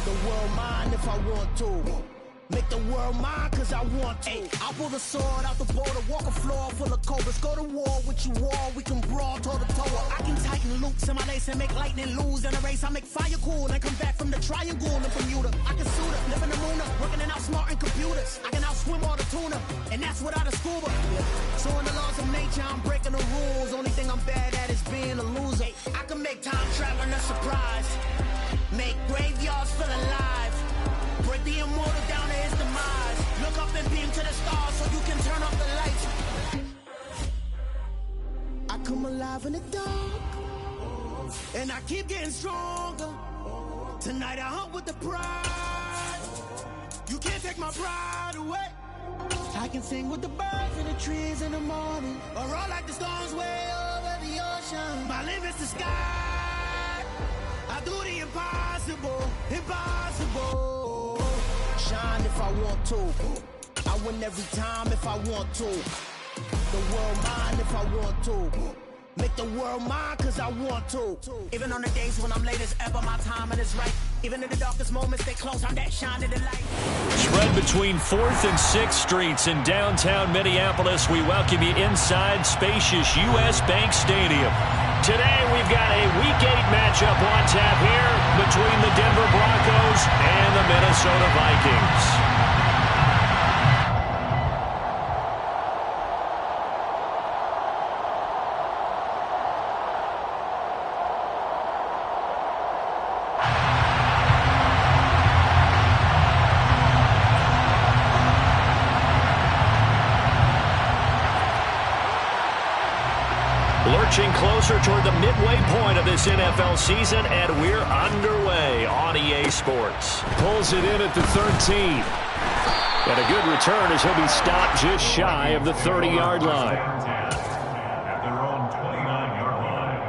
the world mine if I want to. Make the world mine cause I want to. I'll pull the sword out the border, walk a floor full of cobras. Go to war with you all, we can brawl toe to toe. I can tighten loops in my lace and make lightning lose in a race. I make fire cool and come back from the triangle in Bermuda. I can suit up, live in the moon, working and outsmarting computers. I can outswim all the tuna, and that's without a scuba. So in the laws of nature, I'm breaking the rules. Only thing I'm bad at is being a loser. I can make time traveling a surprise, make graveyards feel alive, break the immortal down to his demise. Look up and beam to the stars so you can turn off the lights. I come alive in the dark, and I keep getting stronger. Tonight I hunt with the pride. You can't take my pride away. I can sing with the birds and the trees in the morning, or roll like the storms way over the ocean. My limit's the sky. I do the impossible, impossible. Shine if I want to. I win every time if I want to. The world mine if I want to. Make the world mine cause I want to. Even on the days when I'm late as ever, my timing is right. Even in the darkest moments, they close, I'm that shining the light. Spread between 4th and 6th Streets in downtown Minneapolis. We welcome you inside spacious U.S. Bank Stadium. Today we've got a Week 8 matchup on tap here between the Denver Broncos and the Minnesota Vikings. Lurching closer toward the midway point of this NFL season, and we're underway on EA Sports. Pulls it in at the 13. And a good return as he'll be stopped just shy of the 30-yard line. At their own 29-yard line.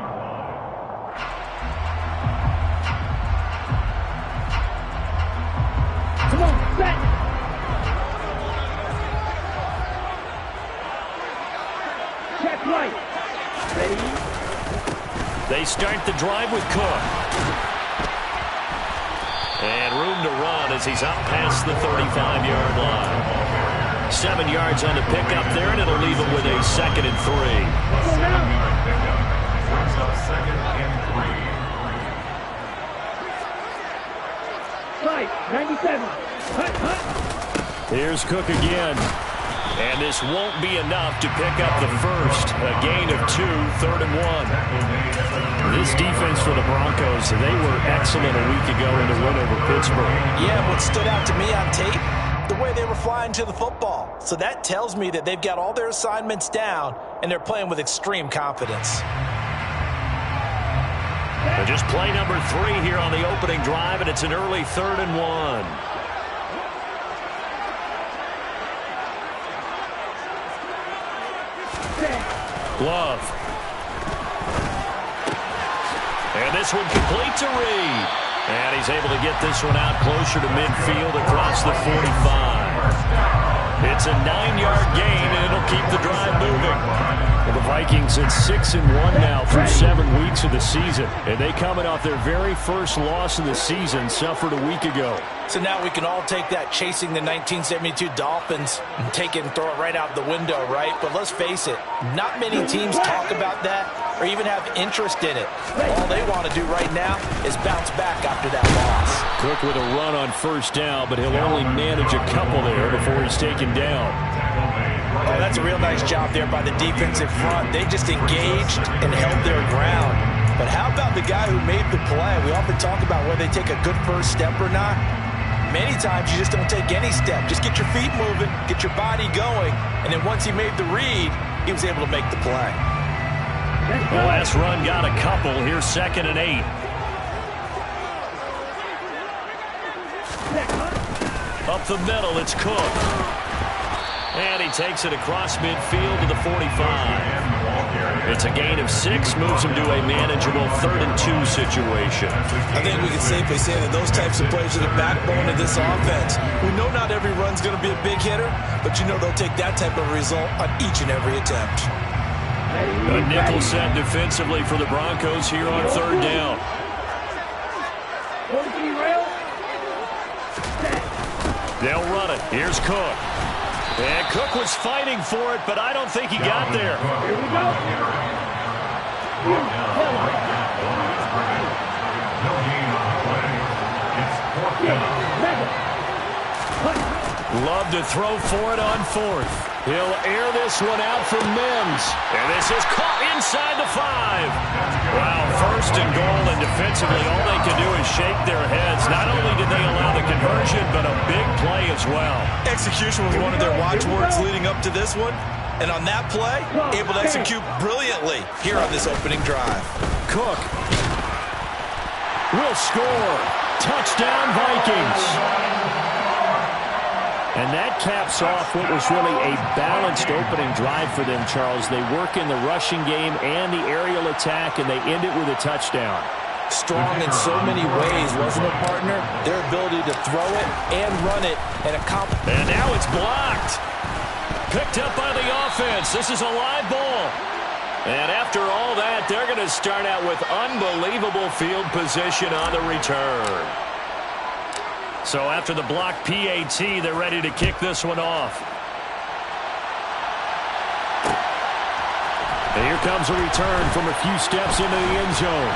Come on, set! Check right. Ready? They start the drive with Cook. And room to run as he's out past the 35-yard line. 7 yards on the pickup there, and it'll leave him with a 2nd and 3. Seven-yard pickup. Brings up 2nd and 5, 97. Hut, hut. Here's Cook again. And this won't be enough to pick up the first. A gain of 2, 3rd and 1. This defense for the Broncos, they were excellent a week ago in the win over Pittsburgh. Yeah, what stood out to me on tape, the way they were flying to the football. So that tells me that they've got all their assignments down, and they're playing with extreme confidence. And just play number 3 here on the opening drive, and it's an early 3rd and 1. Love. And this one complete to Reed. And he's able to get this one out closer to midfield across the 45. It's a 9-yard gain, and it'll keep the drive moving. Well, the Vikings at 6-1 now through 7 weeks of the season. And they coming off their very first loss of the season, suffered a week ago. So now we can all take that chasing the 1972 Dolphins and take it and throw it right out the window, right? But let's face it, not many teams talk about that or even have interest in it. All they want to do right now is bounce back after that loss. Cook with a run on first down, but he'll only manage a couple there before he's taken down. Oh, that's a real nice job there by the defensive front. They just engaged and held their ground. But how about the guy who made the play? We often talk about whether they take a good first step or not. Many times you just don't take any step. Just get your feet moving, get your body going, and then once he made the read, he was able to make the play. The last run got a couple. Here's 2nd and 8. Up the middle, it's Cook. And he takes it across midfield to the 45. It's a gain of 6, moves him to a manageable 3rd and 2 situation. I think we can safely say that those types of plays are the backbone of this offense. We know not every run's going to be a big hitter, but you know they'll take that type of result on each and every attempt. A nickel set defensively for the Broncos here on 3rd down. They'll run it. Here's Cook. And Cook was fighting for it, but I don't think he got there. Here we go. Love to throw for it on fourth. He'll air this one out for Mims. And this is caught inside the 5. Wow, first and goal, and defensively all they can do is shake their heads. Not only did they allow the conversion, but a big play as well. Execution was one of their watchwords leading up to this one. And on that play, able to execute brilliantly here on this opening drive. Cook will score. Touchdown, Vikings. And that caps off what was really a balanced opening drive for them, Charles. They work in the rushing game and the aerial attack, and they end it with a touchdown. Strong in so many ways, wasn't it, partner? Their ability to throw it and run it and accomplish. And now it's blocked. Picked up by the offense. This is a live ball. And after all that, they're going to start out with unbelievable field position on the return. So after the block PAT, they're ready to kick this one off. And here comes a return from a few steps into the end zone.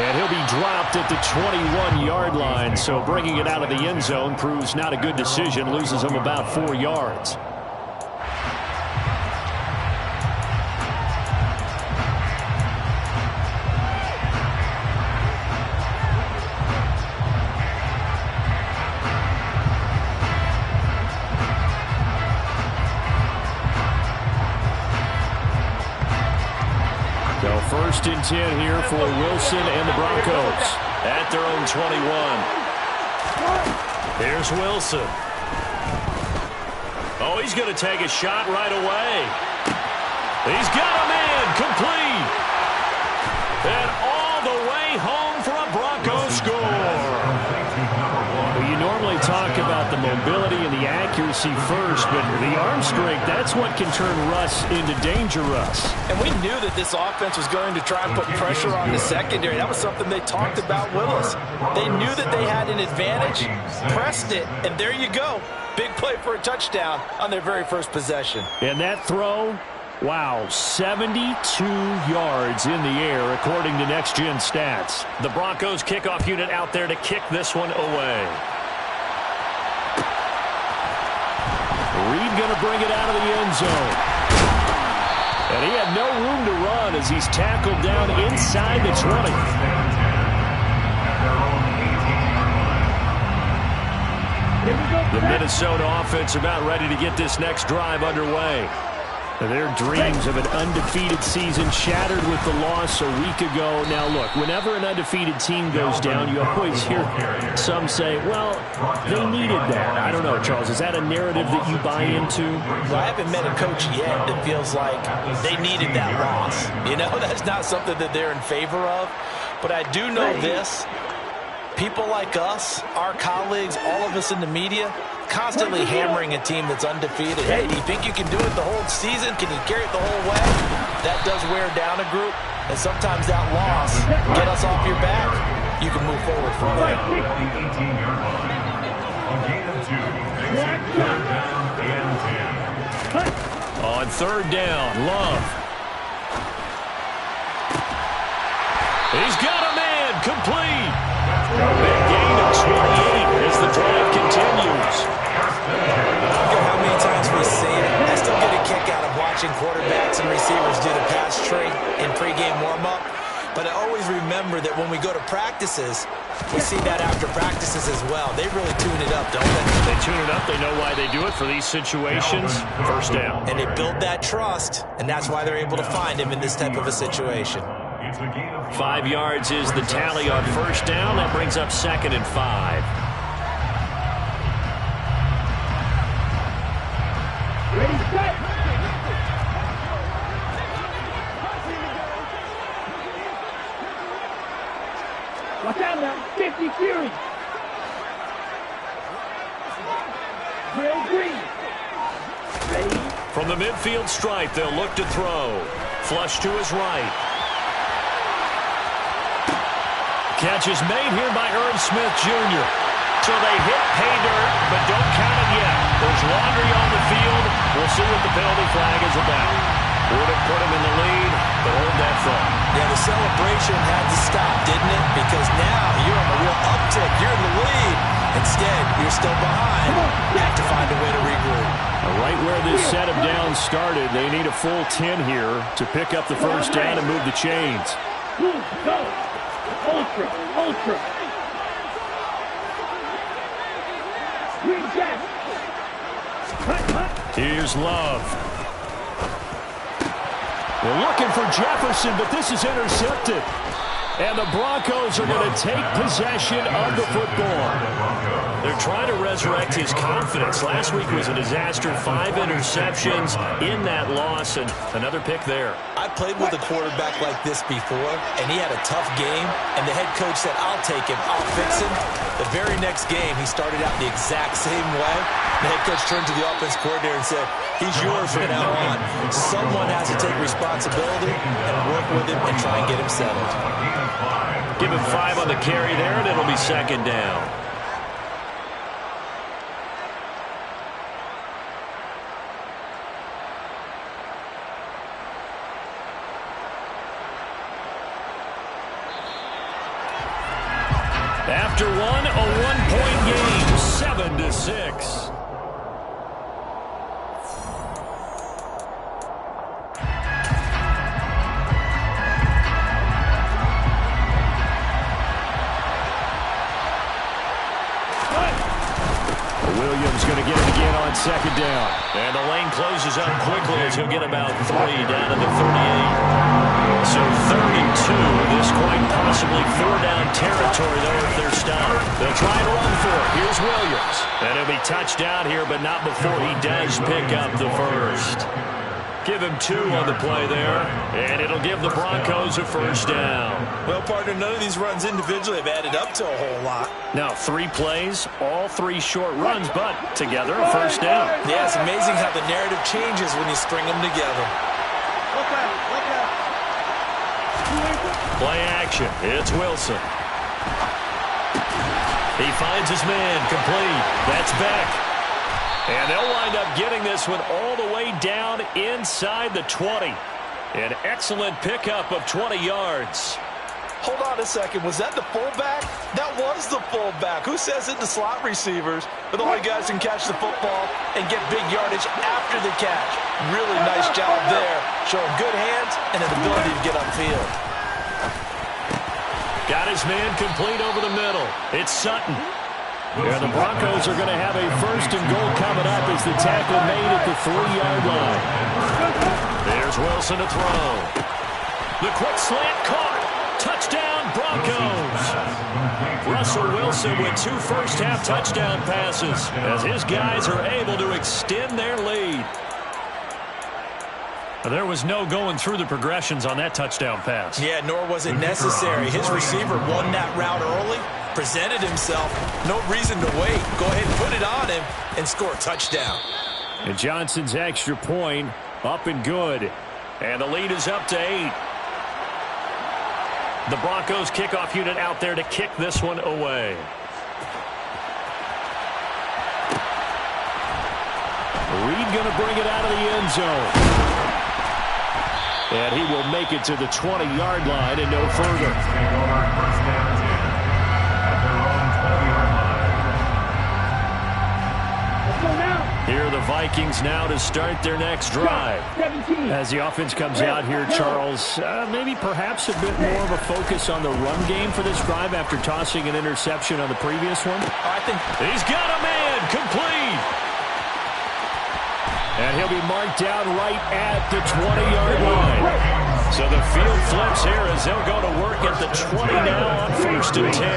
And he'll be dropped at the 21-yard line. So bringing it out of the end zone proves not a good decision. Loses him about 4 yards. First and 10 here for Wilson and the Broncos at their own 21. Here's Wilson. Oh, he's going to take a shot right away. He's got a man complete. And all the way home for a Broncos score. Well, you normally talk about the mobility and the accuracy first, but the arm strength, that's what can turn Russ into danger Russ. And we knew that this offense was going to try and put pressure on the secondary. That was something they talked about with us. They knew that they had an advantage, pressed it, and there you go. Big play for a touchdown on their very first possession. And that throw, wow, 72 yards in the air according to Next Gen Stats. The Broncos kickoff unit out there to kick this one away. Reed going to bring it out of the end zone. And he had no room to run as he's tackled down inside the 20. The Minnesota offense about ready to get this next drive underway. Their dreams of an undefeated season shattered with the loss a week ago. Now, look, whenever an undefeated team goes down, you always hear some say, well, they needed that. I don't know, Charles. Is that a narrative that you buy into? Well, I haven't met a coach yet that feels like they needed that loss. You know, that's not something that they're in favor of. But I do know this. People like us, our colleagues, all of us in the media, constantly hammering a team that's undefeated. Hey, do you think you can do it the whole season? Can you carry it the whole way? That does wear down a group, and sometimes that loss get us off your back. You can move forward from there. On third down, Love. He's got a man complete. Big gain of 28 as the drive continues. I don't care how many times we see it. I still get a kick out of watching quarterbacks and receivers do the pass tree in pregame warm-up. But I always remember that when we go to practices, we see that after practices as well. They really tune it up, don't they? They tune it up. They know why they do it for these situations. First down. And they build that trust, and that's why they're able to find him in this type of a situation. 5 yards is the tally on first down. That brings up 2nd and 5. Ready, set. Watch out now. 50 Fury. Drill green. Ready. From the midfield stripe, they'll look to throw. Flush to his right. Catch is made here by Irv Smith Jr. So they hit pay dirt, but don't count it There's laundry on the field. We'll see what the penalty flag is about. Would have put him in the lead, but hold that thought. Yeah, the celebration had to stop, didn't it? Because now you're on a real uptick. You're in the lead. Instead, you're still behind. You have to find a way to regroup. Right where this set of downs started, they need a full 10 here to pick up the first down and move the chains. Go. Ultra. Green jack. Here's Love. We're looking for Jefferson, but this is intercepted. And the Broncos are going to take possession of the football. They're trying to resurrect his confidence. Last week was a disaster. 5 interceptions in that loss, and another pick there. I played with a quarterback like this before, and he had a tough game, and the head coach said, I'll take him, I'll fix him. The very next game, he started out the exact same way. The head coach turned to the offense coordinator and said, he's yours from now on. Someone has to take responsibility and work with him and try and get him settled. Give him 5 on the carry there, and it'll be second down. After one, a one-point game, 7-6. Williams going to get it again on second down. And the lane closes up quickly as he'll get about 3 down to the 38. So 32, this quite possibly 4-down territory, though, if they're stopped. They'll try and run for it. Here's Williams. And he'll be touchdown here, but not before he does pick up the first. Give him 2 on the play there, and it'll give the Broncos a first down. Well, partner, none of these runs individually have added up to a whole lot. Now, 3 plays, all 3 short runs, but together a first down. Yeah, it's amazing how the narrative changes when you string them together. Play action. It's Wilson. He finds his man, complete. That's Beck. And they'll wind up getting this one all the way down inside the 20. An excellent pickup of 20 yards. Hold on a second. Was that the fullback? That was the fullback. Who says it? The slot receivers are the only guys who can catch the football and get big yardage after the catch. Really nice job there. Showing good hands and an ability to get upfield. Got his man complete over the middle. It's Sutton. Yeah, the Broncos are going to have a first and goal coming up as the tackle made at the 3-yard line. There's Wilson to throw. The quick slant caught. Touchdown, Broncos. Russell Wilson with 2 first-half touchdown passes as his guys are able to extend their lead. There was no going through the progressions on that touchdown pass. Yeah, nor was it necessary. His receiver won that route early, presented himself. No reason to wait. Go ahead and put it on him and score a touchdown. And Johnson's extra point up and good. And the lead is up to 8. The Broncos kickoff unit out there to kick this one away. Reed going to bring it out of the end zone. And he will make it to the 20-yard line and no further. Here are the Vikings now to start their next drive. As the offense comes out here, Charles, maybe perhaps a bit more of a focus on the run game for this drive after tossing an interception on the previous one. I think he's got a man complete. And he'll be marked down right at the 20-yard line. So the field flips here as they'll go to work at the 20 now on 1st and 10.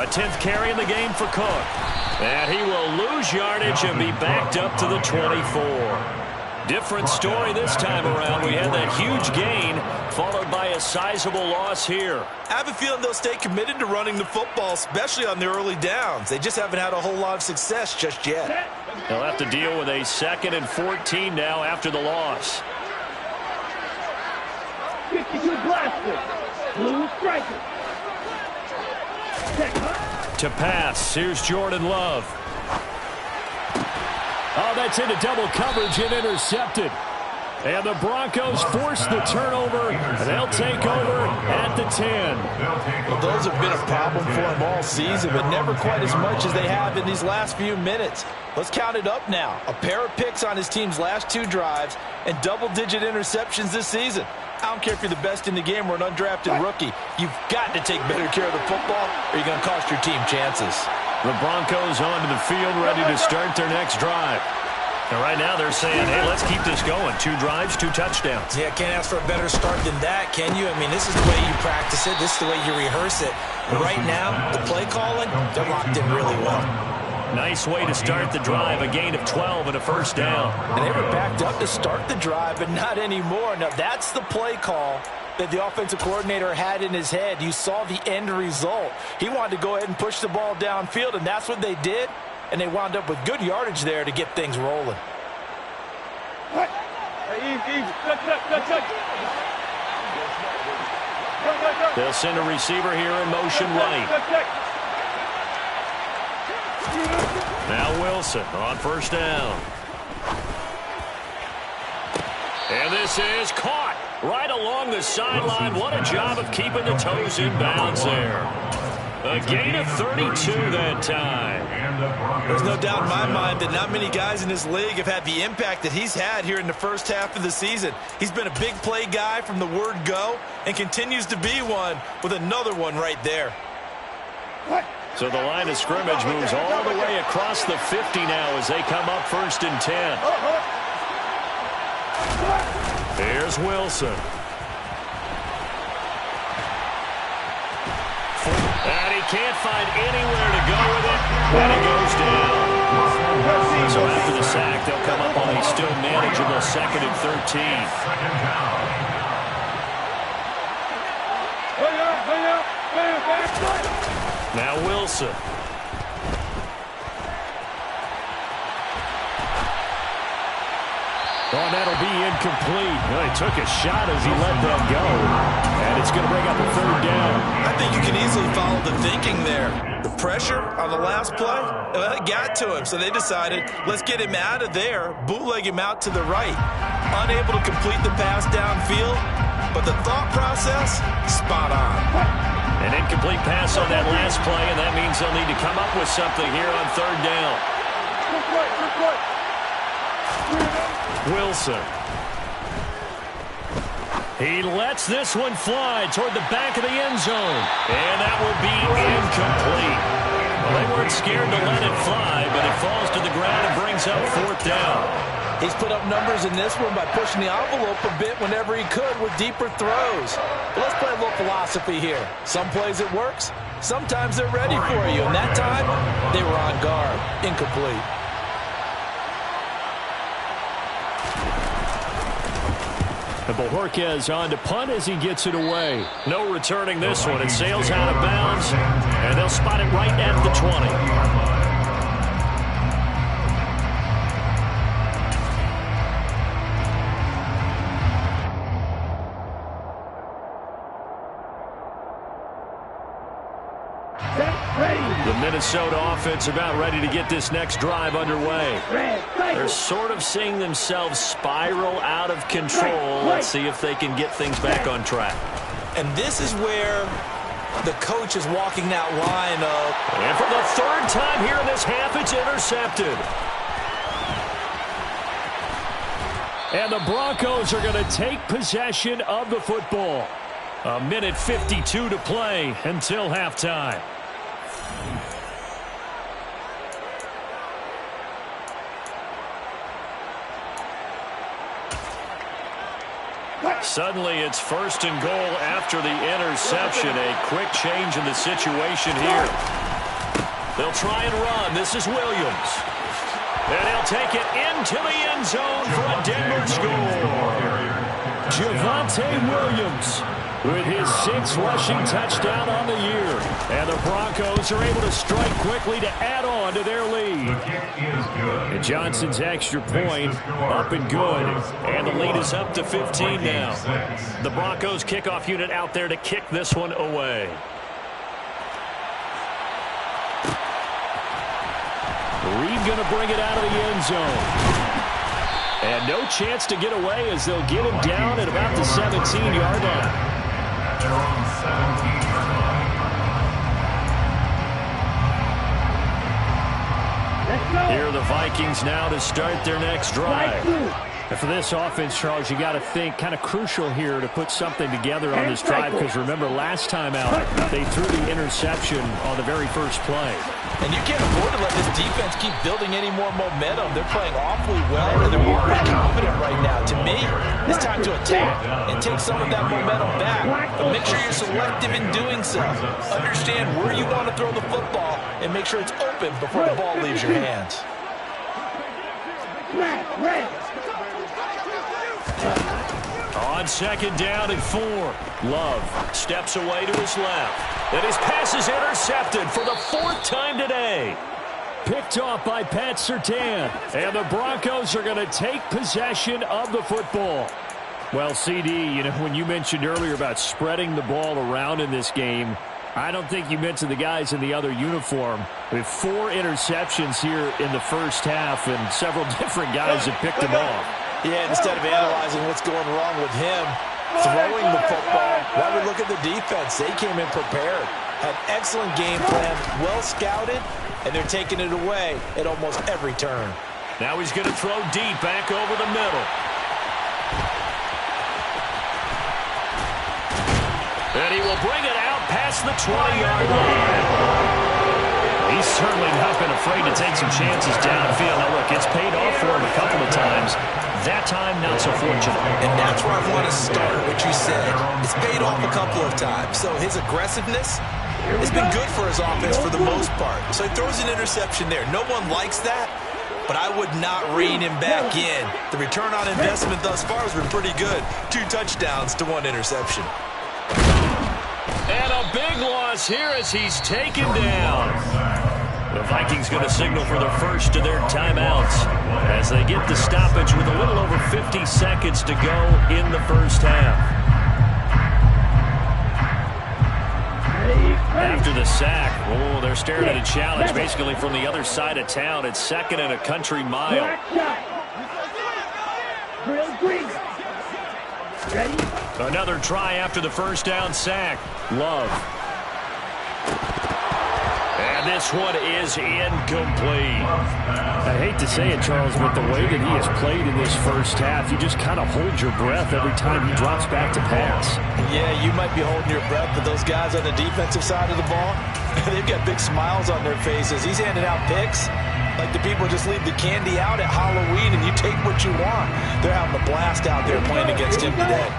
A 10th carry in the game for Cook. And he will lose yardage and be backed up to the 24. Different story this time around. We had that huge gain followed by a sizable loss here. I have a feeling they'll stay committed to running the football, especially on the early downs. They just haven't had a whole lot of success just yet. They'll have to deal with a 2nd and 14 now after the loss. 52 blaster. Blue striker. To pass, here's Jordan Love. Oh, that's into double coverage and intercepted. And the Broncos force the turnover, and they'll take over at the 10. Well, those have been a problem for them all season, but never quite as much as they have in these last few minutes. Let's count it up now. A pair of picks on his team's last 2 drives and double-digit interceptions this season. I don't care if you're the best in the game or an undrafted rookie. You've got to take better care of the football or you're going to cost your team chances. The Broncos onto the field, ready to start their next drive. And right now they're saying, hey, let's keep this going. 2 drives, 2 touchdowns. Yeah, can't ask for a better start than that, can you? I mean, this is the way you practice it. This is the way you rehearse it. But right now, the play calling, they're locked in really well. Nice way to start the drive, a gain of 12 and a first down. And they were backed up to start the drive, but not anymore. Now, that's the play call that the offensive coordinator had in his head. You saw the end result. He wanted to go ahead and push the ball downfield, and that's what they did. And they wound up with good yardage there to get things rolling. They'll send a receiver here in motion right. Now Wilson on first down. And this is caught right along the sideline. What a job of keeping the toes in bounds there. A gain of 32 that time. There's no doubt in my mind that not many guys in this league have had the impact that he's had here in the first half of the season. He's been a big play guy from the word go and continues to be one with another one right there. So the line of scrimmage moves all the way across the 50 now as they come up first and 10. Here's Wilson. And he can't find anywhere to go with it, and he goes down. So after the sack, they'll come up on a still manageable 2nd and 13. Now Wilson. Oh, that'll be incomplete. Well, he took a shot as he let that go. And it's going to bring up a 3rd down. I think you can easily follow the thinking there. The pressure on the last play, it got to him. So they decided, let's get him out of there, bootleg him out to the right. Unable to complete the pass downfield, but the thought process, spot on. An incomplete pass on that last play, and that means they'll need to come up with something here on 3rd down. Wilson. He lets this one fly toward the back of the end zone. And that will be incomplete. Well, they weren't scared to let it fly, but it falls to the ground and brings up 4th down. He's put up numbers in this one by pushing the envelope a bit whenever he could with deeper throws. But let's play a little philosophy here. Some plays it works. Sometimes they're ready for you. And that time, they were on guard. Incomplete. And Bojorquez on to punt as he gets it away. No returning this one. It sails out of bounds, and they'll spot it right at the 20. The Minnesota offense about ready to get this next drive underway. They're sort of seeing themselves spiral out of control. Let's see if they can get things back on track. And this is where the coach is walking that line of... And for the 3rd time here in this half, it's intercepted. And the Broncos are going to take possession of the football. 1:52 to play until halftime. Suddenly, it's 1st and goal after the interception. A quick change in the situation here. They'll try and run. This is Williams. And he'll take it into the end zone for a Denver score. Javonte Williams with his 6th rushing touchdown on the year. And the Broncos are able to strike quickly to add on to their lead. And Johnson's extra point up and good. And the lead is up to 15 now. The Broncos kickoff unit out there to kick this one away. Reed going to bring it out of the end zone. And no chance to get away as they'll get him down at about the 17-yard line. Jones, 17-yard line. Here are the Vikings now to start their next drive. And for this offense, Charles, you got to think kind of crucial here to put something together on this drive, because remember last time out they threw the interception on the very first play. And you can't afford to let this defense keep building any more momentum. They're playing awfully well, and they're very confident right now. To me, it's time to attack and take some of that momentum back. But make sure you're selective in doing so. Understand where you want to throw the football and make sure it's open before the ball leaves your hands. On second down and 4, Love steps away to his left. And his pass is intercepted for the 4th time today. Picked off by Pat Surtain. And the Broncos are going to take possession of the football. Well, CD, you know, when you mentioned earlier about spreading the ball around in this game, I don't think you mentioned the guys in the other uniform. We have 4 interceptions here in the first half, and several different guys have picked them off. Yeah, instead of analyzing what's going wrong with him throwing the football, why we look at the defense? They came in prepared, had excellent game plan, well scouted, and they're taking it away at almost every turn. Now he's going to throw deep back over the middle. And he will bring it out past the 20-yard line. He's certainly not been afraid to take some chances downfield. Now, look, it's paid off for him a couple of times. That time, not so fortunate. And that's where I want to start, what you said. It's paid off a couple of times. So his aggressiveness has been good for his offense for the most part. So he throws an interception there. No one likes that, but I would not rein him back in. The return on investment thus far has been pretty good. 2 touchdowns to 1 interception. And a big loss here as he's taken down. The Vikings going to signal for the first of their timeouts as they get the stoppage with a little over 50 seconds to go in the first half. After the sack, oh, they're staring at a challenge basically from the other side of town. It's 2nd and a country mile. Another try after the first down sack. Love. And this one is incomplete. I hate to say it, Charles, but the way that he has played in this first half, you just kind of hold your breath every time he drops back to pass. Yeah, you might be holding your breath, but those guys on the defensive side of the ball, they've got big smiles on their faces. He's handing out picks like the people just leave the candy out at Halloween and you take what you want. They're having a blast out there playing against him today.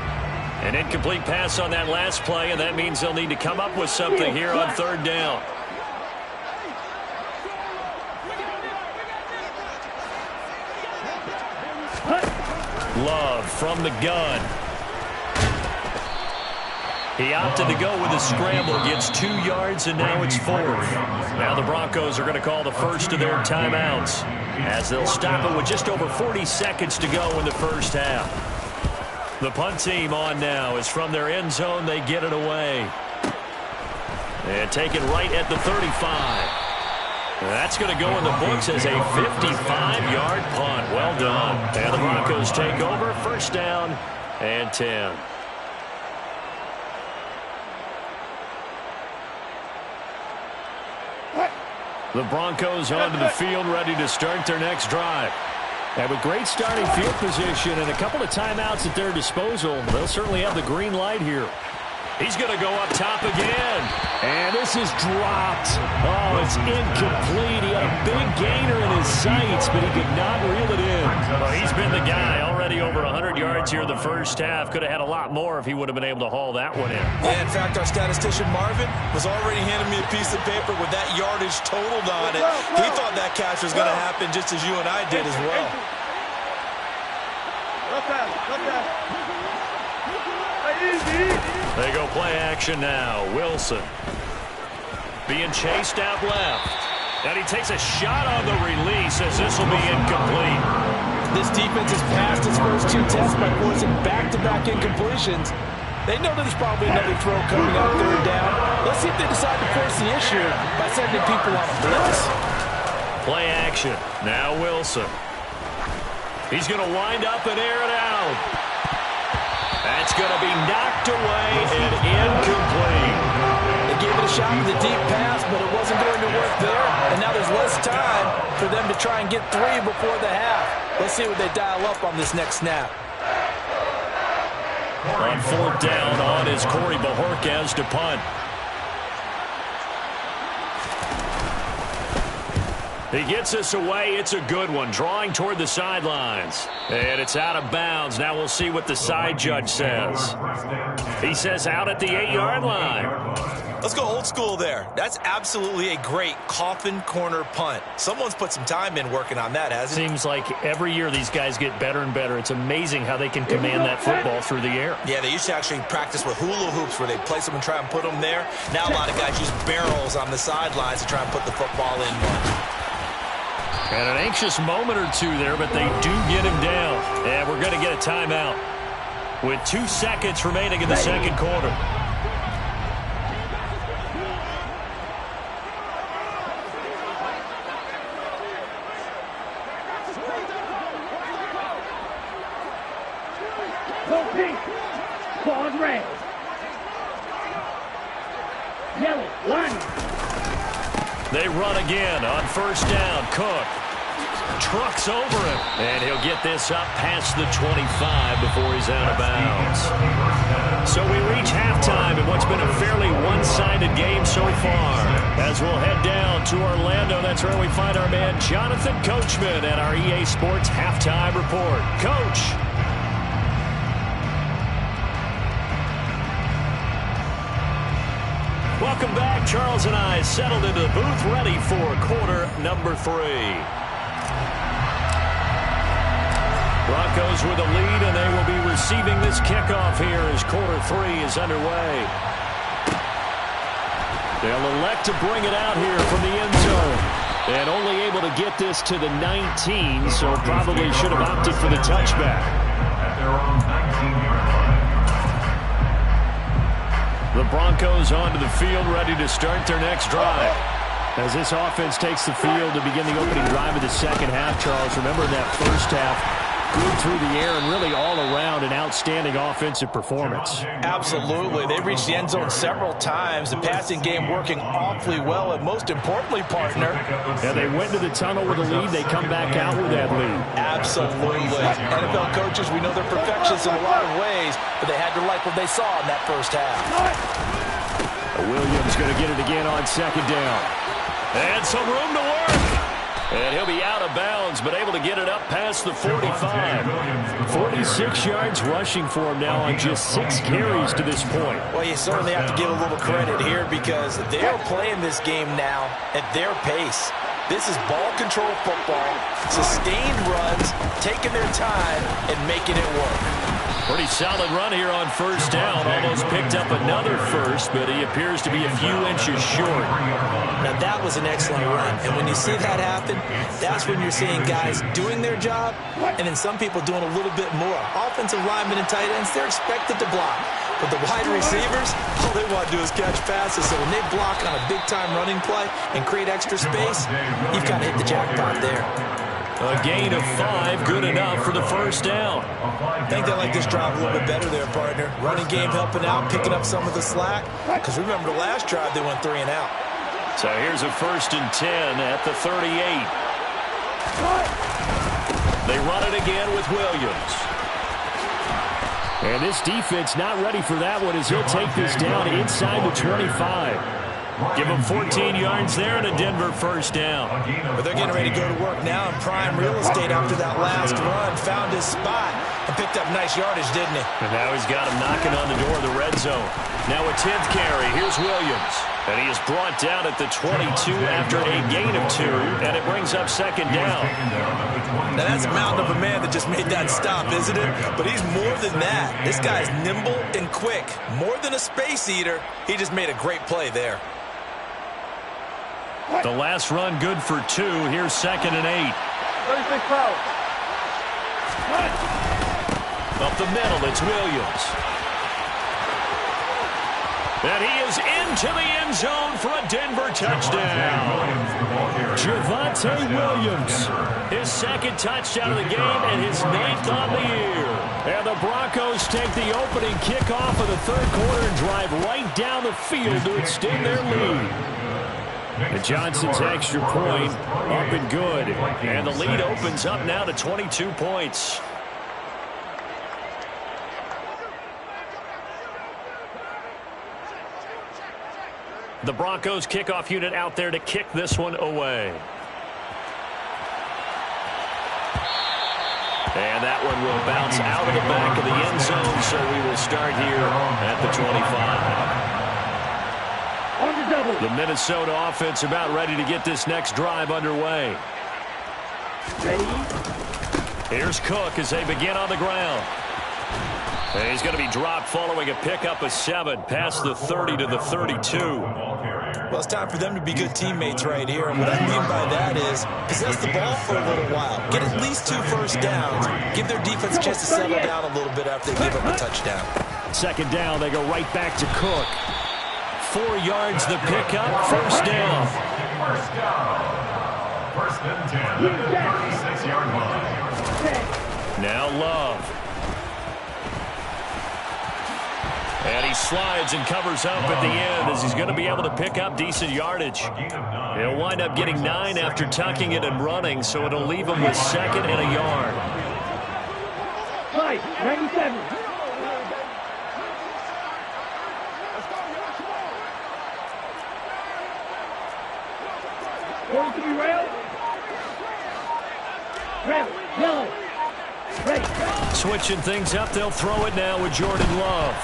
An incomplete pass on that last play, and that means they'll need to come up with something here on 3rd down. Love from the gun. He opted to go with a scramble, gets 2 yards, and now it's 4th. Now the Broncos are going to call the first of their timeouts as they'll stop it with just over 40 seconds to go in the first half. The punt team on now is from their end zone. They get it away. And take it right at the 35. That's going to go in the books as a 55-yard punt. Well done. And the Broncos take over. 1st down and 10. The Broncos onto the field, ready to start their next drive. And with great starting field position and a couple of timeouts at their disposal, they'll certainly have the green light here. He's going to go up top again. And this is dropped. Oh, it's incomplete. He had a big gainer in his sights, but he could not reel it in. Well, he's been the guy. Already over 100 yards here in the first half. Could have had a lot more if he would have been able to haul that one in. Yeah, in fact, our statistician Marvin was already handing me a piece of paper with that yardage totaled on it. He thought that catch was going to happen just as you and I did as well. They go play action now. Wilson being chased out left. And he takes a shot on the release as this will be incomplete. This defense has passed its first 2 tests by forcing back-to-back incompletions. They know there's probably another throw coming out 3rd down. Let's see if they decide to force the issue by sending people on a blitz. Play action. Now Wilson. He's going to wind up and air it out. That's going to be knocked away and incomplete. They gave it a shot with the deep pass, but it wasn't going to work there. And now there's less time for them to try and get 3 before the half. Let's see what they dial up on this next snap. On 4th down on is Corey Bajorquez to punt. He gets us away. It's a good one. Drawing toward the sidelines. And it's out of bounds. Now we'll see what the side judge says. He says out at the 8-yard line. Let's go old school there. That's absolutely a great coffin corner punt. Someone's put some time in working on that, hasn't it? Seems like every year these guys get better and better. It's amazing how they can command that football through the air. Yeah, they used to actually practice with hula hoops where they place them and try and put them there. Now a lot of guys use barrels on the sidelines to try and put the football in one. And an anxious moment or two there, but they do get him down. And we're going to get a timeout with 2 seconds remaining in the second quarter. Go pink. Claws red. Yellow. Line. They run again on 1st down. Cook trucks over him, and he'll get this up past the 25 before he's out of bounds. So we reach halftime in what's been a fairly one-sided game so far. As we'll head down to Orlando, that's where we find our man Jonathan Coachman at our EA Sports Halftime Report. Coach. Welcome back. Charles and I settled into the booth, ready for quarter number 3. Broncos with a lead, and they will be receiving this kickoff here as quarter 3 is underway. They'll elect to bring it out here from the end zone. And only able to get this to the 19, so probably should have opted for the touchback. At their own 19-yard line. The Broncos onto the field, ready to start their next drive. As this offense takes the field to begin the opening drive of the second half, Charles, remember that first half, good through the air and really all around an outstanding offensive performance. Absolutely. They reached the end zone several times. The passing game working awfully well, and most importantly, partner. Yeah, they went to the tunnel with a lead. They come back out with that lead. Absolutely. NFL coaches, we know they're perfectionists in a lot of ways, but they had to like what they saw in that first half. Williams going to get it again on 2nd down. And some room to work. And he'll be out of bounds, but able to get it up past the 45. 46 yards rushing for him now on just 6 carries to this point. Well, you certainly have to give a little credit here because they're playing this game now at their pace. This is ball control football, sustained runs, taking their time, and making it work. Pretty solid run here on 1st down. Almost picked up another first, but he appears to be a few inches short. Now, that was an excellent run. And when you see that happen, that's when you're seeing guys doing their job and then some people doing a little bit more. Offensive linemen and tight ends, they're expected to block. But the wide receivers, all they want to do is catch passes. So when they block on a big-time running play and create extra space, you've got to hit the jackpot there. A gain of 5, good enough for the 1st down. I think they like this drive a little bit better there, partner. Running game helping out, picking up some of the slack. Because remember the last drive, they went 3 and out. So here's a 1st and 10 at the 38. They run it again with Williams. And this defense not ready for that one as he'll take this down inside the 25. Give them 14 yards there and a Denver 1st down. But they're getting ready to go to work now in prime real estate after that last run. Found his spot and picked up nice yardage, didn't he? And now he's got him knocking on the door of the red zone. Now a 10th carry. Here's Williams. And he is brought down at the 22 after a gain of 2. And it brings up 2nd down. Now that's a mountain of a man that just made that stop, isn't it? But he's more than that. This guy's nimble and quick. More than a space eater. He just made a great play there. The last run good for 2. Here's 2nd and 8. Up the middle, it's Williams. And he is into the end zone for a Denver touchdown. Javonte Williams, his second touchdown of the game and his 9th on the year. And the Broncos take the opening kickoff of the third quarter and drive right down the field to extend their lead. And Johnson's extra point up and good. And the lead opens up now to 22 points. The Broncos kickoff unit out there to kick this one away. And that one will bounce out of the back of the end zone, so we will start here at the 25. The Minnesota offense about ready to get this next drive underway. Ready? Here's Cook as they begin on the ground. And he's going to be dropped following a pickup of 7 past the 30 to the 32. Well, it's time for them to be good teammates right here. And what I mean by that is possess the ball for a little while. Get at least 2 first downs. Give their defense a chance to settle down a little bit after they give up a touchdown. Second down, they go right back to Cook. 4 yards the pickup, first down. First and 10, 36-yard line. Now Love. And he slides and covers up at the end as he's going to be able to pick up decent yardage. He'll wind up getting 9 after tucking it and running, so it'll leave him with 2nd and a yard. 97. Going to be railed. Red, yellow, ready. Switching things up, they'll throw it now with Jordan Love.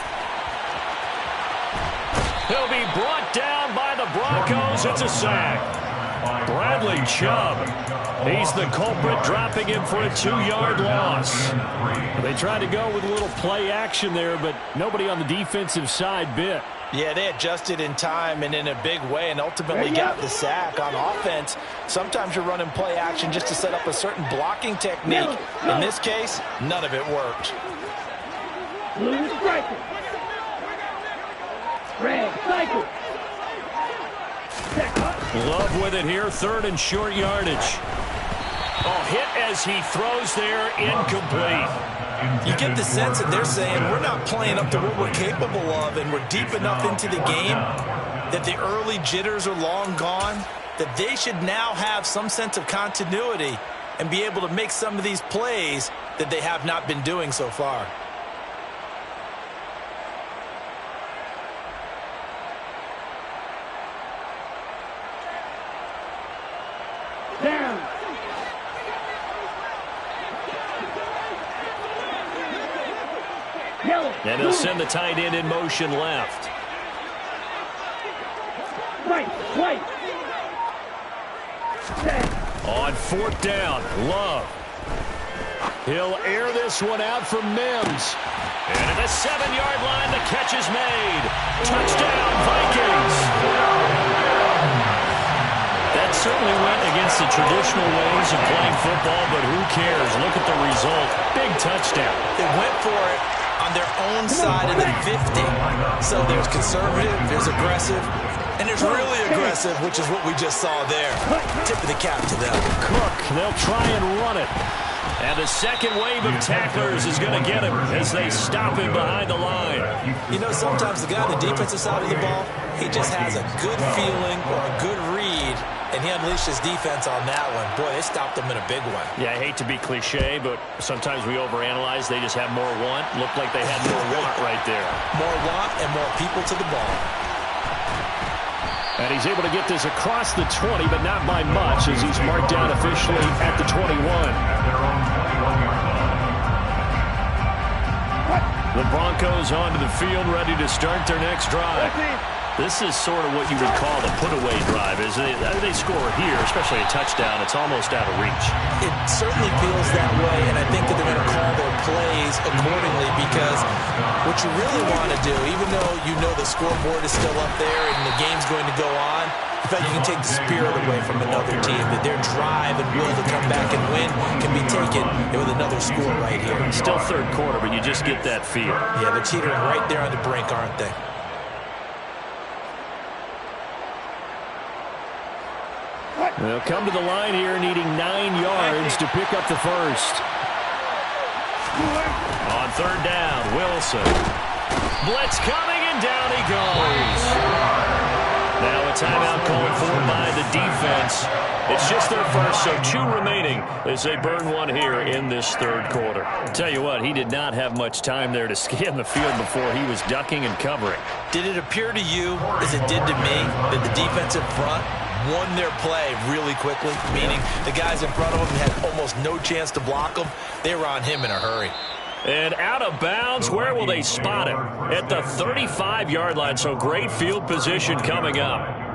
He'll be brought down by the Broncos. It's a sack. Bradley Chubb. He's the culprit, dropping him for a 2-yard loss. They tried to go with a little play action there, but nobody on the defensive side bit. Yeah, they adjusted in time and in a big way and ultimately got the sack. On offense, sometimes you're running play action just to set up a certain blocking technique. In this case, none of it worked. Blue striker. Red cycle. Love with it here, 3rd and short yardage. Oh, hit as he throws there, incomplete. You get the sense that they're saying we're not playing up to what we're capable of, and we're deep enough into the game that the early jitters are long gone, that they should now have some sense of continuity and be able to make some of these plays that they have not been doing so far. Down. Yellow. And they'll send the tight end in motion left. Right, white. On 4th down, Love. He'll air this one out for Mims. And at the 7-yard line, the catch is made. Touchdown, Vikings. That certainly went against the traditional ways of playing football, but who cares? Look at the result. Big touchdown. They went for it on their own side of the 50. So there's conservative, there's aggressive, and there's really aggressive, which is what we just saw there. Tip of the cap to them. Cook, they'll try and run it. And the second wave of tacklers is going to get him as they stop him behind the line. You know, sometimes the guy on the defensive side of the ball, he just has a good feeling or a good read, and he unleashed his defense on that one. Boy, they stopped him in a big one. Yeah, I hate to be cliche, but sometimes we overanalyze. They just have more want. Looked like they had more want right there. More want and more people to the ball. And he's able to get this across the 20, but not by much, as he's marked down officially at the 21. The Broncos onto the field, ready to start their next drive. This is sort of what you would call the put-away drive, isn't it? They score here, especially a touchdown. It's almost out of reach. It certainly feels that way, and I think that they're going to call their plays accordingly, because what you really want to do, even though you know the scoreboard is still up there and the game's going to go on, in fact, you can take the spirit away from another team, that their drive and will to come back and win can be taken with another score right here. Still third quarter, but you just get that feel. Yeah, they're teetering right there on the brink, aren't they? They'll come to the line here needing 9 yards to pick up the first. On third down, Wilson. Blitz coming, and down he goes. Now a timeout called for by the defense. It's just their first, so 2 remaining as they burn one here in this third quarter. Tell you what, he did not have much time there to scan the field before he was ducking and covering. Did it appear to you, as it did to me, that the defensive front won their play really quickly? Meaning the guys in front of him had almost no chance to block him. They were on him in a hurry. And out of bounds, where will they spot him? At the 35-yard line, so great field position coming up.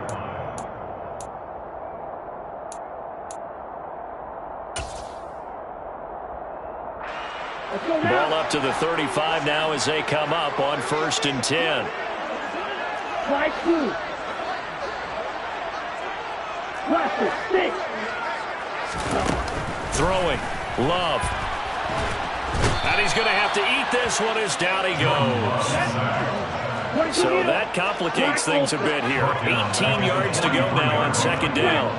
Ball up to the 35 now as they come up on 1st and 10. Throwing. Love. And he's going to have to eat this one as down he goes. So that complicates things a bit here. 18 yards to go now on 2nd down.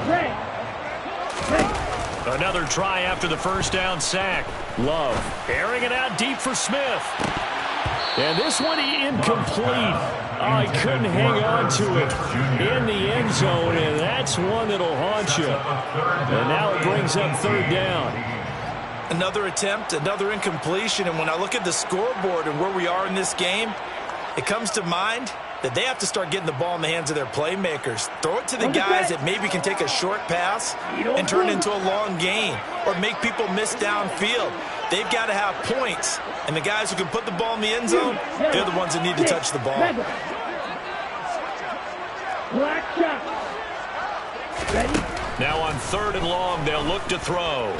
Another try after the first down sack. Love airing it out deep for Smith. And this one incomplete. Oh, he couldn't hang on to it in the end zone, and that's one that'll haunt you. And now it brings up 3rd down. Another attempt, another incompletion, and when I look at the scoreboard and where we are in this game, it comes to mind that they have to start getting the ball in the hands of their playmakers. Throw it to the guys that maybe can take a short pass and turn it into a long gain or make people miss downfield. They've got to have points, and the guys who can put the ball in the end zone, they're the ones that need to touch the ball. Now on 3rd and long, they'll look to throw.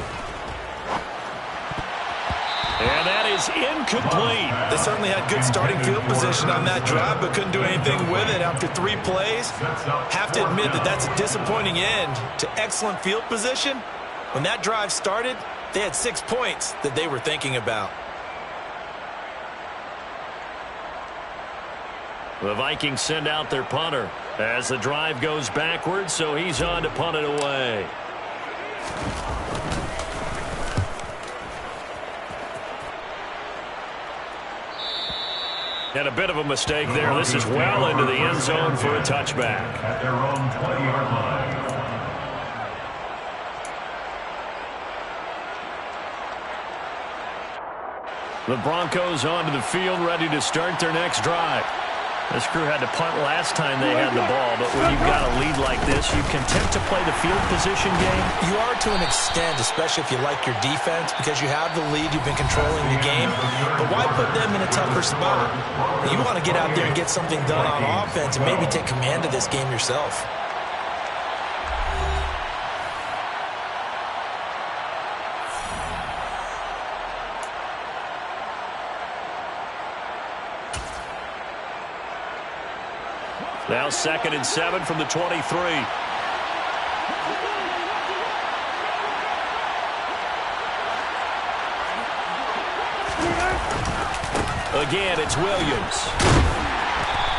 And that is incomplete. They certainly had good starting field position on that drive, but couldn't do anything with it after 3 plays. Have to admit that that's a disappointing end to excellent field position. When that drive started, they had 6 points that they were thinking about. The Vikings send out their punter as the drive goes backwards, so he's on to punt it away. And a bit of a mistake there. This is well into the end zone for a touchback. At their own 20-yard line. The Broncos onto the field, ready to start their next drive. This crew had to punt last time they had the ball, but when you've got a lead like this, you content to play the field position game? You are to an extent, especially if you like your defense, because you have the lead, you've been controlling the game. But why put them in a tougher spot? You want to get out there and get something done on offense and maybe take command of this game yourself. Now 2nd and 7 from the 23. Again, it's Williams.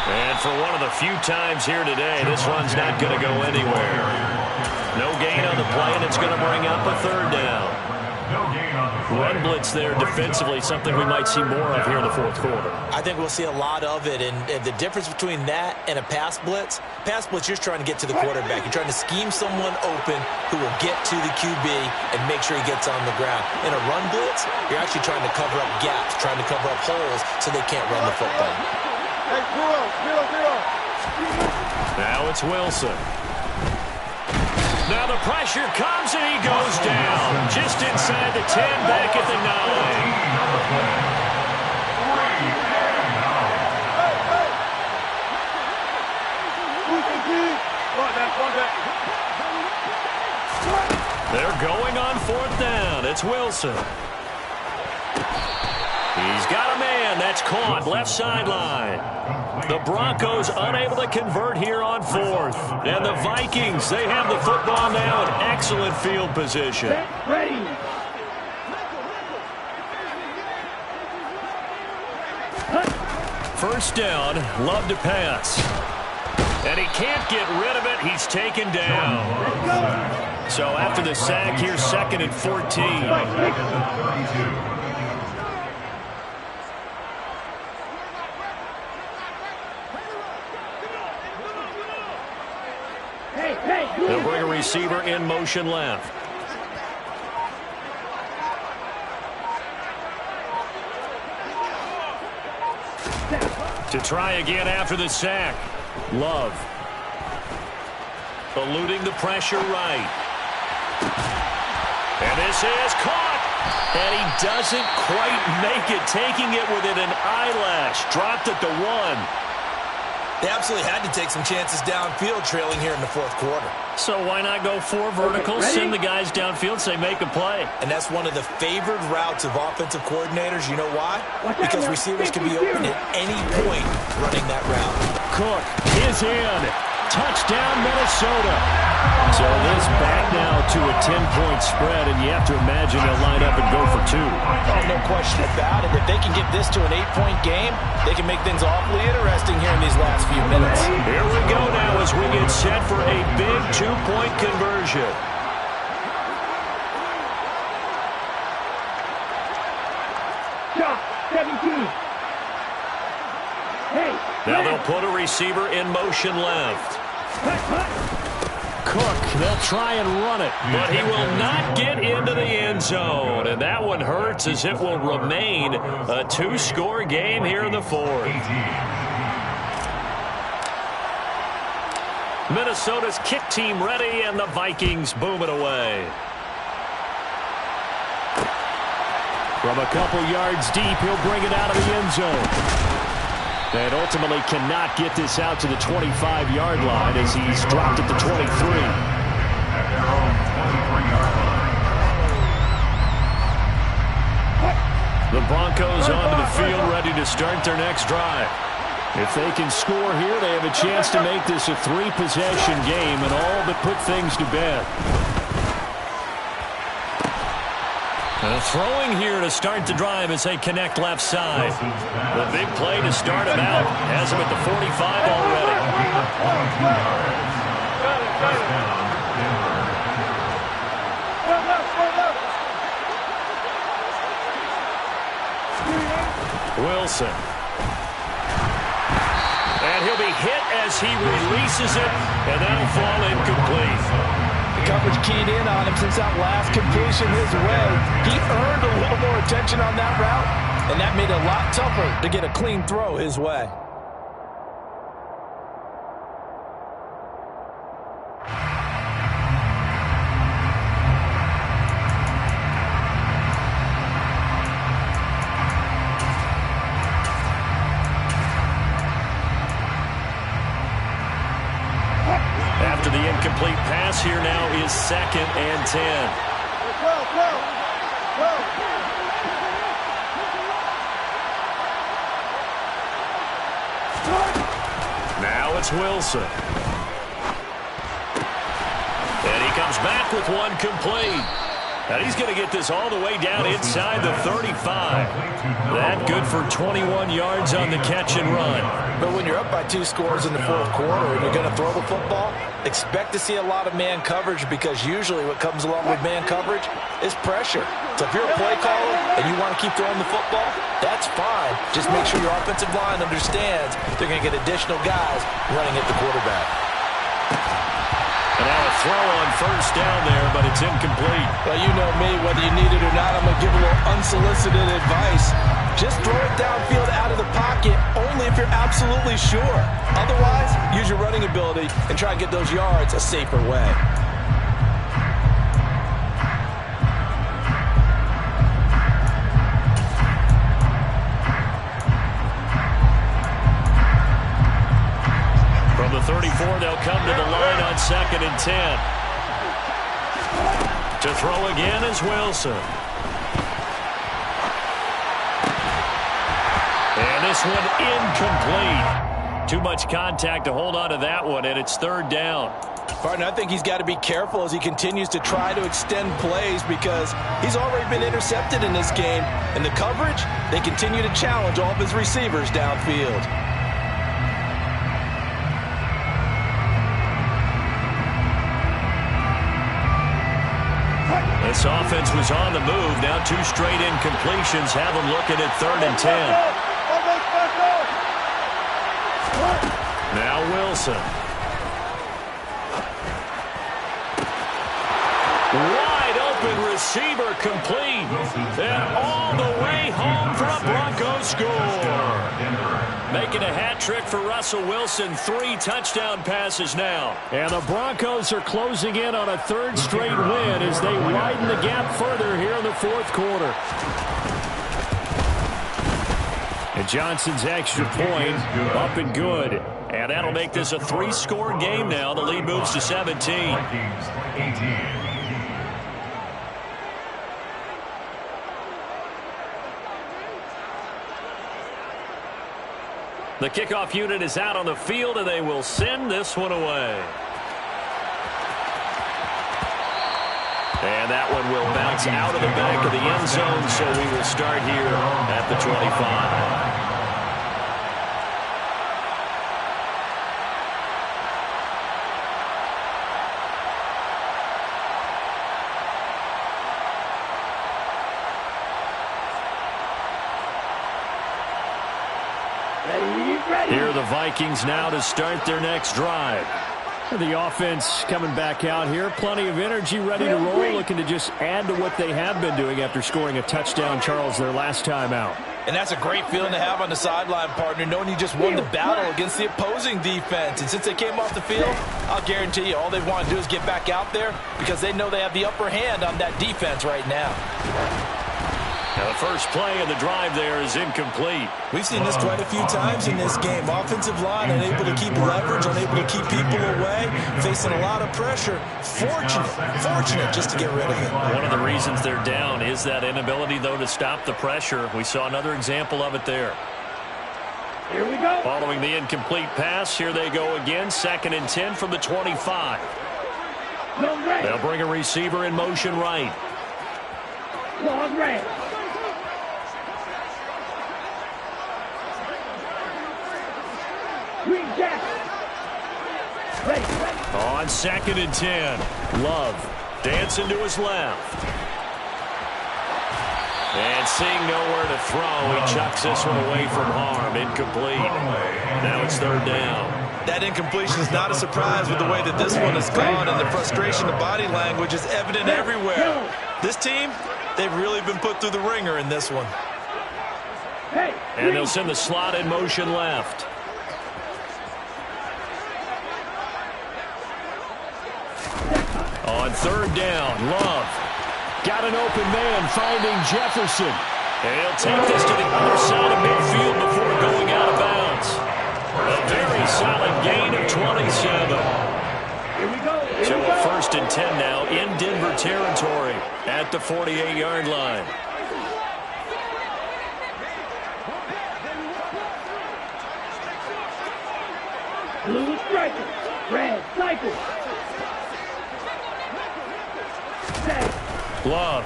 And for one of the few times here today, this one's not going to go anywhere. No gain on the play, and it's going to bring up a 3rd down. Run blitz there defensively, something we might see more of here in the 4th quarter. I think we'll see a lot of it, and the difference between that and a pass blitz, you're just trying to get to the quarterback. You're trying to scheme someone open who will get to the QB and make sure he gets on the ground. In a run blitz, you're actually trying to cover up gaps, trying to cover up holes so they can't run the football. Now it's Wilson. Now the pressure comes and he goes down. Just inside the 10, back at the 9. They're going on 4th down. It's Wilson. He's got a man. That's caught. Left sideline. The Broncos unable to convert here on 4th. And the Vikings, they have the football now in excellent field position. First down, Love to pass. And he can't get rid of it. He's taken down. So after the sack, here's 2nd and 14. They'll bring a receiver in motion left. To try again after the sack. Love. Eluding the pressure right. And this is caught. And he doesn't quite make it, taking it within an eyelash. Dropped at the 1. They absolutely had to take some chances downfield trailing here in the 4th quarter. So why not go 4 verticals, send the guys downfield, say make a play. And that's one of the favored routes of offensive coordinators. You know why? Because receivers can be open at any point running that route. Cook is in. Touchdown, Minnesota. So this back now to a 10-point spread, and you have to imagine they'll line up and go for 2. Oh, no question about it. If they can get this to an 8-point game, they can make things awfully interesting here in these last few minutes. Here we go now as we get set for a big 2-point conversion. Shot, 17. Now they'll put a receiver in motion left. Cook, they'll try and run it, but he will not get into the end zone. And that one hurts as it will remain a 2-score game here in the 4th. Minnesota's kick team ready, and the Vikings boom it away. From a couple yards deep, he'll bring it out of the end zone. And ultimately cannot get this out to the 25-yard line as he's dropped at the 23. The Broncos onto the field, ready to start their next drive. If they can score here, they have a chance to make this a 3-possession game and all but put things to bed. And throwing here to start the drive as they connect left side. The big play to start him out. Has him at the 45 already. Wilson. And he'll be hit as he releases it, and that'll fall incomplete. Coverage keyed in on him since that last completion his way. He earned a little more attention on that route, and that made it a lot tougher to get a clean throw his way. After the incomplete pass, here now is 2nd and 10. Now it's Wilson. And he comes back with one complete. And he's going to get this all the way down inside the 35. That good for 21 yards on the catch and run. But when you're up by 2 scores in the 4th quarter and you're going to throw the football, expect to see a lot of man coverage, because usually what comes along with man coverage is pressure. So if you're a play caller and you want to keep throwing the football, that's fine. Just make sure your offensive line understands they're going to get additional guys running at the quarterback. And now a throw on 1st down there, but it's incomplete. Well, you know me, whether you need it or not, I'm going to give a little unsolicited advice. Just throw it downfield out of the pocket only if you're absolutely sure. Otherwise, use your running ability and try and get those yards a safer way. From the 34, they'll come to the line on 2nd and 10. To throw again is Wilson. And this one incomplete. Too much contact to hold on to that one, and it's 3rd down. Partner, I think he's got to be careful as he continues to try to extend plays, because he's already been intercepted in this game. And the coverage, they continue to challenge all of his receivers downfield. This offense was on the move. Now 2 straight incompletions have them looking at 3rd and 10. Now Wilson. Wide open receiver complete. And all the way home for a Broncos score. Making a hat trick for Russell Wilson. 3 touchdown passes now. And the Broncos are closing in on a 3rd straight win as they widen the gap further here in the 4th quarter. And Johnson's extra point up and good. And that'll make this a 3-score game now. The lead moves to 17. The kickoff unit is out on the field, and they will send this one away. And that one will bounce out of the back of the end zone, so we will start here at the 25. Here are the Vikings now to start their next drive. The offense coming back out here. Plenty of energy, ready to roll, looking to just add to what they have been doing after scoring a touchdown, Charles, their last time out. And that's a great feeling to have on the sideline, partner, knowing you just won the battle against the opposing defense. And since they came off the field, I'll guarantee you all they want to do is get back out there because they know they have the upper hand on that defense right now. Now the first play of the drive there is incomplete. We've seen this quite a few times in this game. Offensive line unable to keep leverage, unable to keep people away, facing a lot of pressure. Fortunate just to get rid of it. One of the reasons they're down is that inability, though, to stop the pressure. We saw another example of it there. Here we go. Following the incomplete pass, here they go again. 2nd and 10 from the 25. They'll bring a receiver in motion right. Long range. On 2nd and 10, Love dancing to his left. And seeing nowhere to throw, he chucks this one away from harm. Incomplete. Now it's 3rd down. That incompletion is not a surprise with the way that this one has gone, and the frustration, the body language is evident everywhere. This team, they've really been put through the ringer in this one. And they'll send the slot in motion left. On 3rd down, Love got an open man, finding Jefferson. And he'll take this to the other side of midfield before going out of bounds. A very solid gain of 27. Here we go. So a 1st and 10 now in Denver territory at the 48-yard line. Blue striker. Red cycle. Love.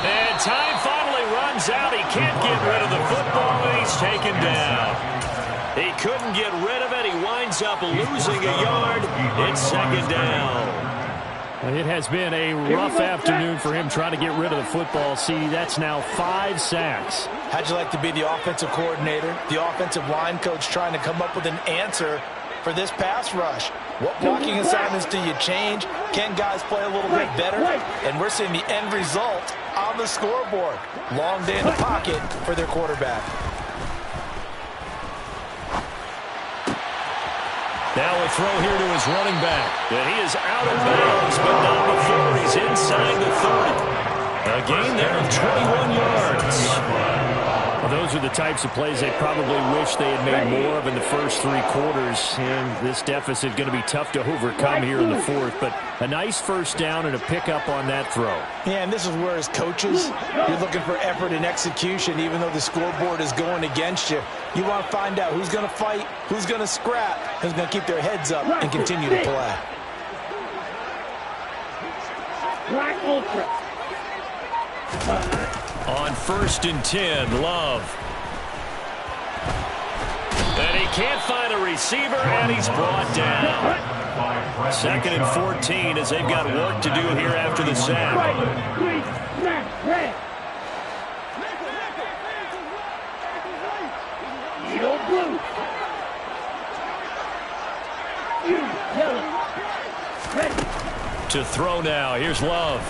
And time finally runs out. He can't get rid of the football, and he's taken down. He couldn't get rid of it. He winds up losing a yard. It's 2nd down. It has been a rough afternoon for him trying to get rid of the football. See, that's now 5 sacks. How'd you like to be the offensive coordinator, the offensive line coach trying to come up with an answer for this pass rush? What blocking assignments do you change? Can guys play a little bit better? And we're seeing the end result on the scoreboard. Long day in the pocket for their quarterback. Now a throw here to his running back. And he is out of bounds, but not before he's inside the 30. A gain there of 21 yards. Well, those are the types of plays they probably wish they had made more of in the first 3 quarters. And this deficit going to be tough to overcome here in the 4th. But a nice first down and a pickup on that throw. Yeah, and this is where as coaches, you're looking for effort and execution, even though the scoreboard is going against you. You want to find out who's going to fight, who's going to scrap, who's going to keep their heads up and continue to play. Black Ultra. On 1st and 10, Love. And And he can't find a receiver, and he's brought down. 2nd and 14 as they've got work to do here after the sack. To throw now. Here's Love.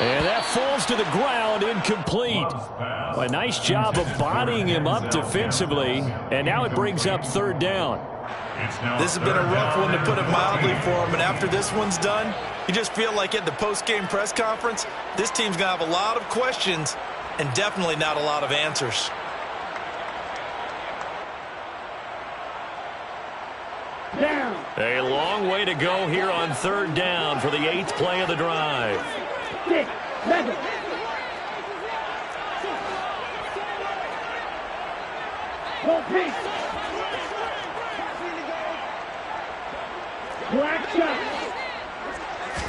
And that falls to the ground, incomplete. A nice job of bodying him up defensively. And now it brings up 3rd down. This has been a rough one, to put it mildly, for him. And after this one's done, you just feel like at the post-game press conference, this team's going to have a lot of questions and definitely not a lot of answers. Down. A long way to go here on 3rd down for the 8th play of the drive. 6, 7. Hold pace. Black shot.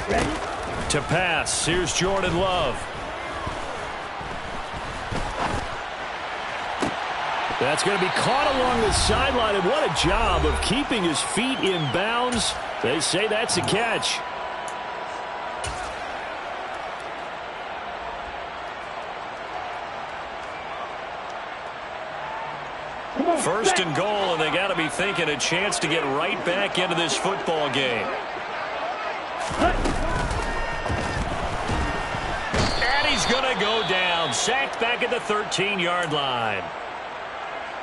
Ready? To pass, here's Jordan Love. That's going to be caught along the sideline, and what a job of keeping his feet in bounds. They say that's a catch. First and goal, and they got to be thinking a chance to get right back into this football game. And he's going to go down. Sacked back at the 13-yard line.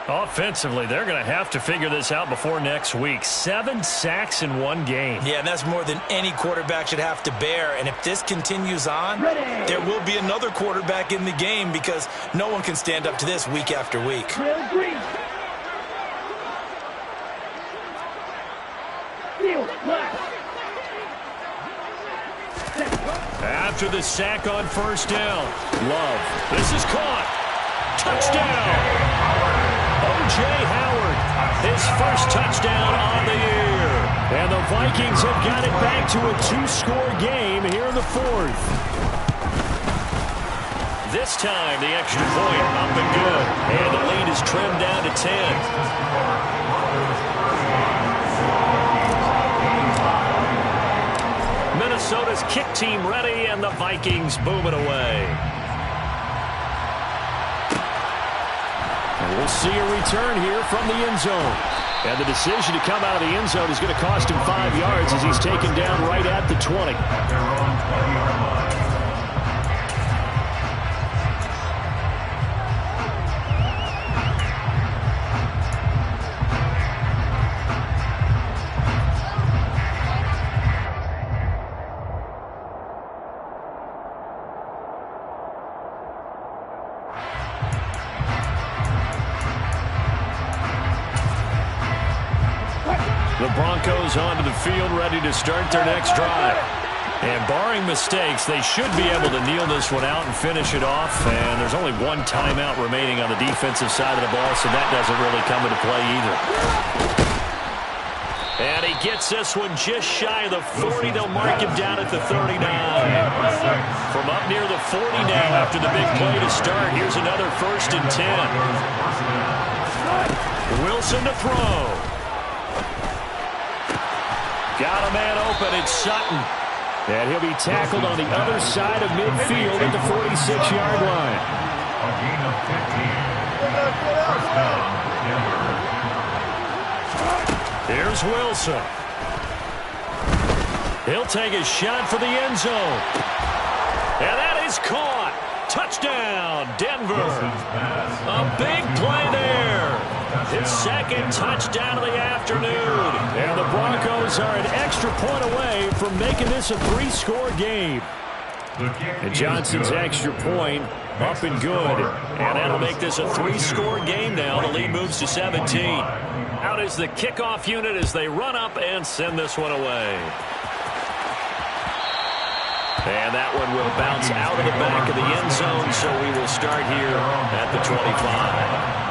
Offensively, they're going to have to figure this out before next week. 7 sacks in one game. Yeah, and that's more than any quarterback should have to bear. And if this continues on, there will be another quarterback in the game, because no one can stand up to this week after week. After the sack on 1st down, Love. This is caught. Touchdown. O.J. Howard, his first touchdown on the year. And the Vikings have got it back to a 2-score game here in the 4th. This time, the extra point up and good. And the lead is trimmed down to 10. Minnesota's kick team ready, and the Vikings boom it away. And we'll see a return here from the end zone. And the decision to come out of the end zone is going to cost him 5 yards as he's taken down right at the 20. The Broncos onto the field, ready to start their next drive. And barring mistakes, they should be able to kneel this one out and finish it off. And there's only one timeout remaining on the defensive side of the ball, so that doesn't really come into play either. And he gets this one just shy of the 40. They'll mark him down at the 39. From up near the 40 now after the big play to start. Here's another 1st and 10. Wilson to throw. Got a man open. It's Sutton. And he'll be tackled on the other side of midfield at the 46-yard line. Here's Wilson. He'll take a shot for the end zone. And that is caught. Touchdown, Denver. A big play there. His 2nd touchdown of the afternoon. And the Broncos are an extra point away from making this a 3-score game. And Johnson's extra point up and good. And that'll make this a 3-score game now. The lead moves to 17. Out is the kickoff unit as they run up and send this one away. And that one will bounce out of the back of the end zone, so we will start here at the 25.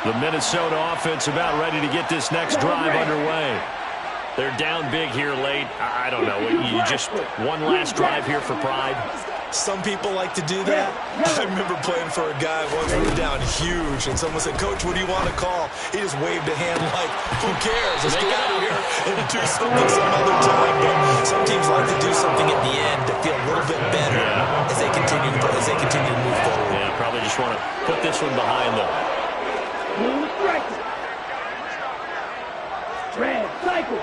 The Minnesota offense about ready to get this next drive underway. They're down big here late. I don't know. You just one last drive here for pride. Some people like to do that. I remember playing for a guy once we were down huge, and someone said, "Coach, what do you want to call?" He just waved a hand like, "Who cares? Let's get out of here and do something some other time." But some teams like to do something at the end to feel a little bit better as they continue to move forward. Yeah, probably just want to put this one behind them. Red cycle.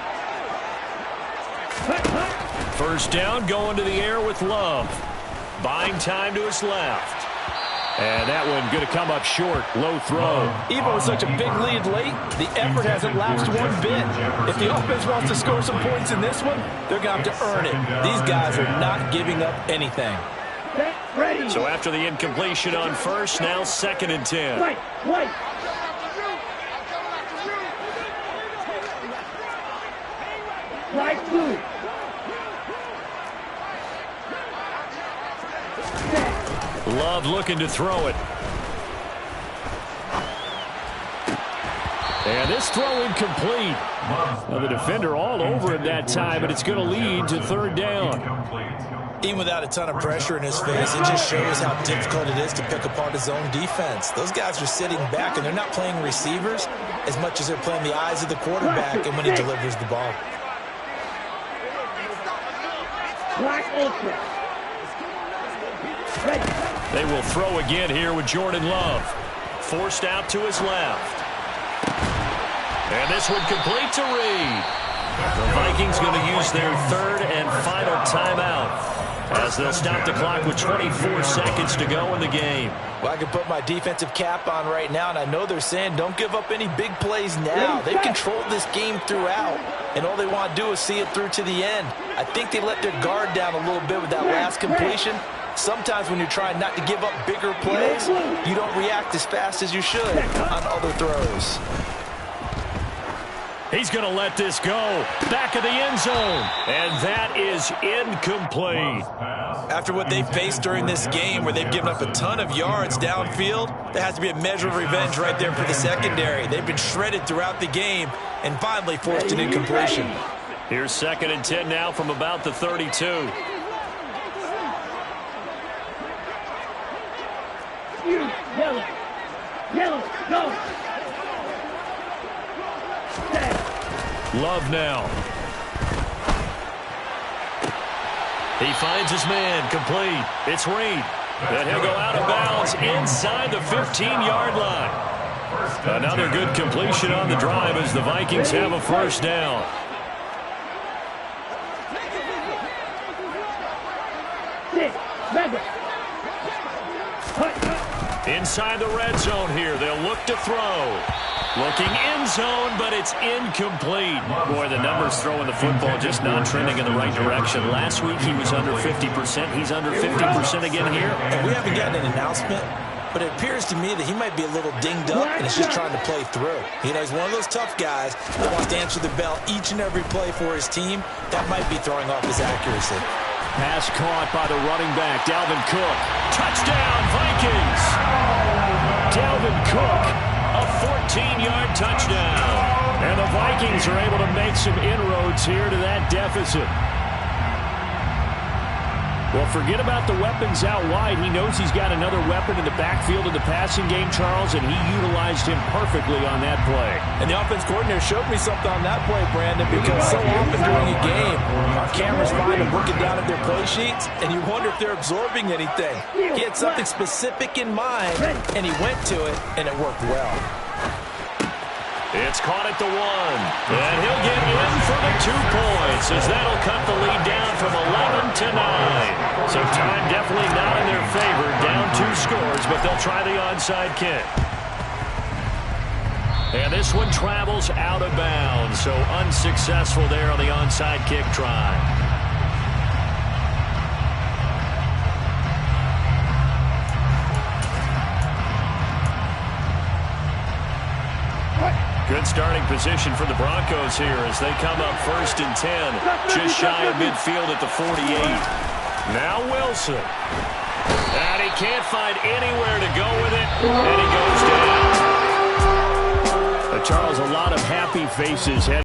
First down, going to the air with Love. Buying time to his left. And that one going to come up short. Low throw. Even with such a big lead late, the effort hasn't lapsed one bit. If the offense wants to score some points in this one, they're going to have to earn it. These guys are not giving up anything. Ready. So after the incompletion on first, now 2nd and 10. White. Light blue. Love looking to throw it. And this throw incomplete. Now the defender all over him that time, but it's going to lead to 3rd down. Even without a ton of pressure in his face, it just shows how difficult it is to pick apart his own defense. Those guys are sitting back, and they're not playing receivers as much as they're playing the eyes of the quarterback and when he delivers the ball. Black ultra. Ready. They will throw again here with Jordan Love. Forced out to his left. And this one complete to Reed. The Vikings going to use their 3rd and final timeout as they'll stop the clock with 24 seconds to go in the game. Well, I can put my defensive cap on right now, and I know they're saying don't give up any big plays now. They've controlled this game throughout, and all they want to do is see it through to the end. I think they let their guard down a little bit with that last completion. Sometimes when you're trying not to give up bigger plays, you don't react as fast as you should on other throws. He's going to let this go. Back of the end zone. And that is incomplete. After what they've faced during this game where they've given up a ton of yards downfield, there has to be a measure of revenge right there for the secondary. They've been shredded throughout the game and finally forced an incompletion. Here's 2nd and 10 now from about the 32. Yellow, go. Love now. He finds his man, complete. It's Reed. And he'll go out of bounds inside the 15-yard line. Another good completion on the drive as the Vikings have a 1st down. Inside the red zone here. They'll look to throw. Looking end zone, but it's incomplete. Boy, the numbers throwing the football just not trending in the right direction. Last week he was under 50%. He's under 50% again here. And we haven't gotten an announcement, but it appears to me that he might be a little dinged up and is just trying to play through. You know, he's one of those tough guys that wants to answer the bell each and every play for his team. That might be throwing off his accuracy. Pass caught by the running back, Dalvin Cook. Touchdown, Vikings! Dalvin Cook, a 14-yard touchdown. And the Vikings are able to make some inroads here to that deficit. Well, forget about the weapons out wide. He knows he's got another weapon in the backfield in the passing game, Charles, and he utilized him perfectly on that play. And the offense coordinator showed me something on that play, Brandon, because so often during a game, our cameras find them looking down at their play sheets, and you wonder if they're absorbing anything. He had something specific in mind, and he went to it, and it worked well. It's caught at the 1, and he'll get in for the 2 points as that'll cut the lead down from 11 to 9. So time definitely not in their favor, down 2 scores, but they'll try the onside kick. And this one travels out of bounds, so unsuccessful there on the onside kick try. Good starting position for the Broncos here as they come up 1st and 10, just shy of midfield at the 48. Now Wilson. And he can't find anywhere to go with it, and he goes down. Charles, a lot of happy faces heading